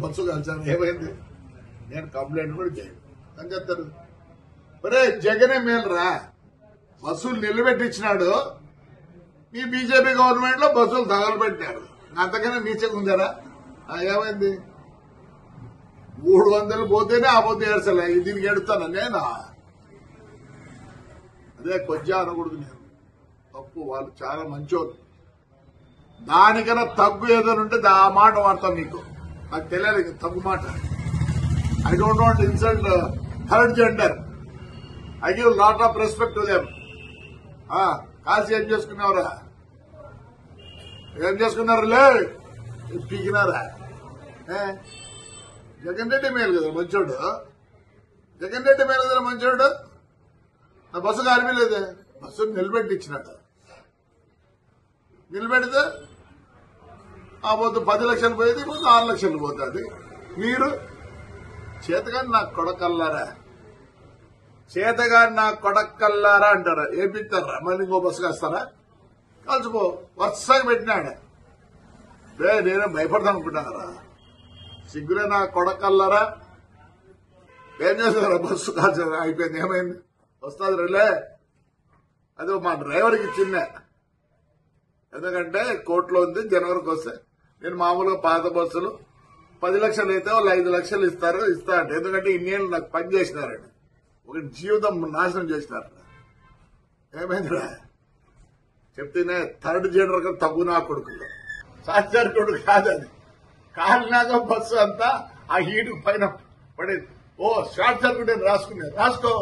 Bus కలిసాను ఏమైంది నేను complaint కూడా చేయను అని చెప్తారు. ఒరే జగనే మేలురా, బస్సులు నిలబెట్టించినాడు, ఈ బీజేపీ గవర్నమెంట్ లో బస్సులు తగలబెట్టారు, అంతకన్నా నీచగా ఉందారా? ఏమైంది 300 పోతేనే ఆ పొద్దు ఏడ్చలే, దీనికి ఎడుతాను నేనా? అదే కొంచెం అనకూడదు నేను, తప్పు. వాళ్ళు చాలా మంచోళ్ళు, దానికన్నా తగ్గు ఏదైనా ఉంటే ఆ మాట వాడతాం. మీకు నాకు తెలియదు తగ్గు మాట. I don't want insult third gender, I give lot of respect to them. కాల్సి ఏం చేసుకున్నావురా, ఏం చేసుకున్నారులే, పీకినారా? జగన్ రెడ్డి మేలు కదా మంచోడు, జగన్ రెడ్డి మేలు కదా మంచోడు. నా బస్సు కారిపోలేదే, బస్సు నిలబెట్టించినట్టు, నిలబెడితే ఆ పొద్దు 10 లక్షలు పోయేది, ఇప్పుడు 6 లక్షలు పోతుంది. మీరు చేతగాని నాకు కొడకల్లారా, చేతగాని నాకు కొడకల్లారా అంటారా? ఏపిస్తారా? మళ్ళీ ఇంకో బస్సు కాస్తారా? కలిసిపో, వరుసగా పెట్టినాడు. నేనే భయపడతాను అనుకుంటున్నారా? సిగ్గులే నా కొడకల్లారా. ఏం చేస్తారా? బస్సు కాల్చారా? అయిపోయింది. ఏమైంది? వస్తుంది రిలే. అదే మా డ్రైవర్కి చిన్న, ఎందుకంటే కోర్టులో ఉంది, జనవరికి వస్తే నేను మామూలుగా పాత బస్సులు 10 లక్షలు అయితే వాళ్ళు 5 లక్షలు ఇస్తా అంటే, ఎందుకంటే ఇన్నేళ్ళు నాకు పని చేసినారండి, ఒక జీవితం నాశనం చేసినారు. ఏమైందిరా చెప్తేనే థర్డ్ జెండర్ తగ్గు నా కొడుకులు, సాక్షాత్ కొడుకు కాదు అది. కాలినాక బస్సు అంతా ఆ హీటు పైన పడేది. ఓ షార్ట్ సర్క్యూట్ రాసుకునేది, రాసుకో.